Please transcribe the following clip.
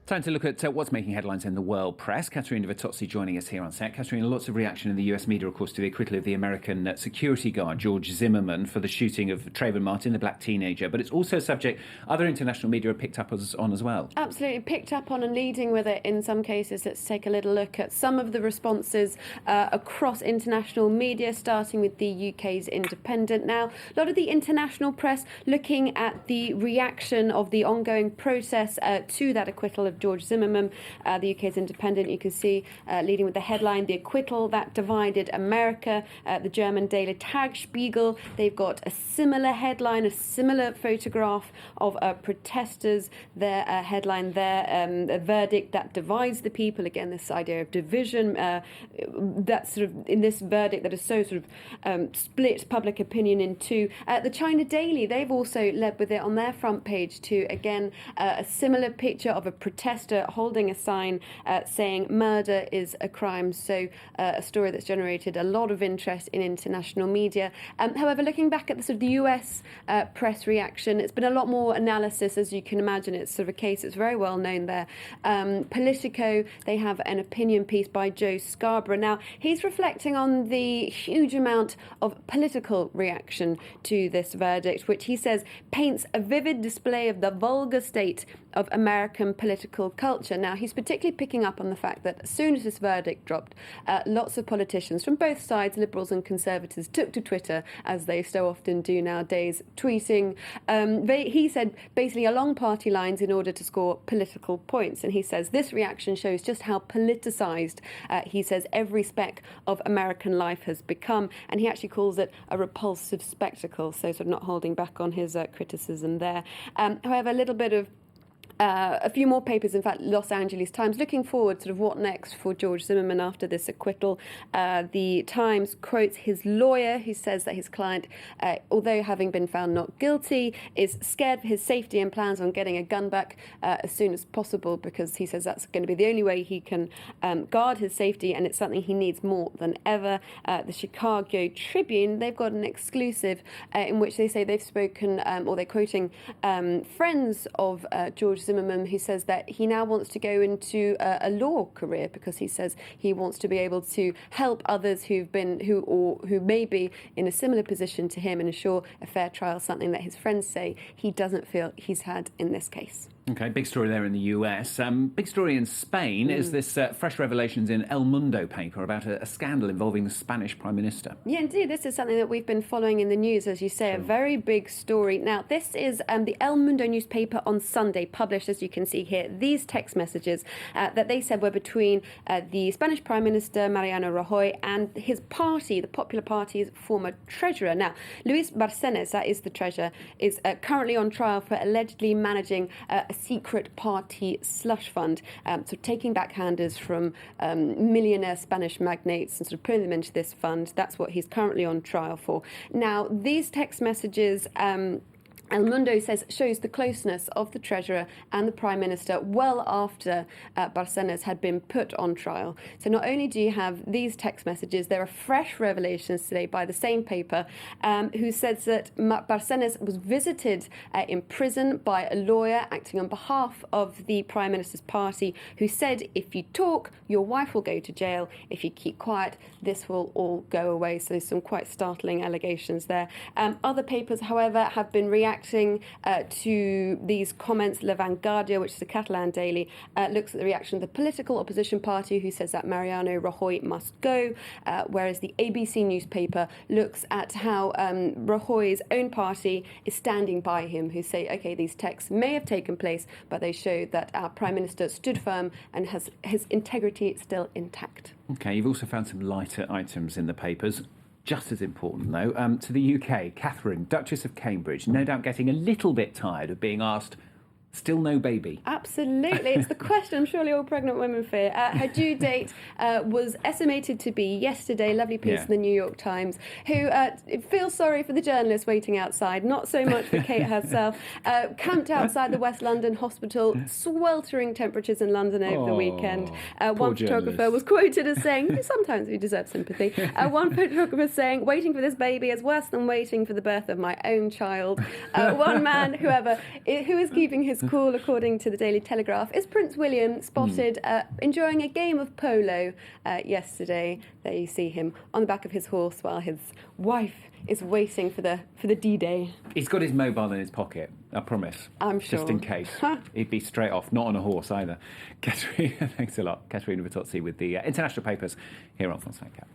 Time to look at what's making headlines in the world press. Katerina VITTOZZI joining us here on set. Katerina, lots of reaction in the US media, of course, to the acquittal of the American security guard, George Zimmerman, for the shooting of Trayvon Martin, the black teenager. But it's also a subject other international media have picked up on as well. Absolutely, picked up on and leading with it in some cases. Let's take a little look at some of the responses across international media, starting with the UK's Independent. Now, a lot of the international press looking at the reaction of the ongoing process to that acquittal of George Zimmerman. The UK's Independent, you can see leading with the headline, "The Acquittal That Divided America." The German daily Tagesspiegel, they've got a similar headline, a similar photograph of protesters. Their headline there, "A verdict that divides the people." Again, this idea of division, that's sort of in this verdict that is so sort of split public opinion in two. The China Daily, they've also led with it on their front page too. Again, a similar picture of a protester holding a sign saying murder is a crime. So a story that's generated a lot of interest in international media. However, looking back at the sort of the US press reaction, it's been a lot more analysis, as you can imagine. It's sort of a case that's very well known there. Politico, they have an opinion piece by Joe Scarborough. Now, he's reflecting on the huge amount of political reaction to this verdict, which he says paints a vivid display of the vulgar state of American political culture. Now, he's particularly picking up on the fact that as soon as this verdict dropped, lots of politicians from both sides, Liberals and Conservatives, took to Twitter, as they so often do nowadays, tweeting. He said basically along party lines in order to score political points. And he says this reaction shows just how politicised, he says, every speck of American life has become. And he actually calls it a repulsive spectacle, so sort of not holding back on his criticism there. However, a little bit of a few more papers, in fact, Los Angeles Times, looking forward sort of what next for George Zimmerman after this acquittal. The Times quotes his lawyer, who says that his client, although having been found not guilty, is scared for his safety and plans on getting a gun back as soon as possible, because he says that's going to be the only way he can guard his safety, and it's something he needs more than ever. The Chicago Tribune, they've got an exclusive in which they say they've spoken, or they're quoting friends of George Zimmerman, who says that he now wants to go into a law career, because he says he wants to be able to help others who may be in a similar position to him and ensure a fair trial, something that his friends say he doesn't feel he's had in this case. OK, big story there in the US. Big story in Spain is this fresh revelations in El Mundo paper about a scandal involving the Spanish Prime Minister. Yeah, indeed. This is something that we've been following in the news, as you say, a very big story. Now, this is the El Mundo newspaper on Sunday published, as you can see here, these text messages that they said were between the Spanish Prime Minister, Mariano Rajoy, and his party, the Popular Party's former treasurer. Now, Luis Bárcenas, that is the treasurer, is currently on trial for allegedly managing a secret party slush fund, so taking backhanders from millionaire Spanish magnates and sort of putting them into this fund. That's what he's currently on trial for. Now, these text messages El Mundo says shows the closeness of the Treasurer and the Prime Minister well after Bárcenas had been put on trial. So not only do you have these text messages, there are fresh revelations today by the same paper who says that Bárcenas was visited in prison by a lawyer acting on behalf of the Prime Minister's party, who said, if you talk, your wife will go to jail. If you keep quiet, this will all go away. So some quite startling allegations there. Other papers, however, have been reacting to these comments. La Vanguardia, which is a Catalan daily, looks at the reaction of the political opposition party, who says that Mariano Rajoy must go, whereas the ABC newspaper looks at how Rajoy's own party is standing by him, who say, OK, these texts may have taken place, but they show that our Prime Minister stood firm and has his integrity still intact. OK, you've also found some lighter items in the papers. Just as important, though, to the UK, Catherine, Duchess of Cambridge, no doubt getting a little bit tired of being asked, still no baby. Absolutely. It's the question surely all pregnant women fear. Her due date was estimated to be yesterday. Lovely piece in the New York Times, who feels sorry for the journalists waiting outside, not so much for Kate herself. Camped outside the West London hospital, sweltering temperatures in London over the weekend. One photographer was quoted as saying, sometimes we deserve sympathy, one photographer saying, waiting for this baby is worse than waiting for the birth of my own child. One man, who is keeping his call, according to the Daily Telegraph, is Prince William spotted enjoying a game of polo yesterday. There you see him on the back of his horse while his wife is waiting for the D-Day. He's got his mobile in his pocket, I promise. I'm sure. Just in case. He'd be straight off, not on a horse either. Katerina, thanks a lot. Katerina VITTOZZI with the international papers here on France 24.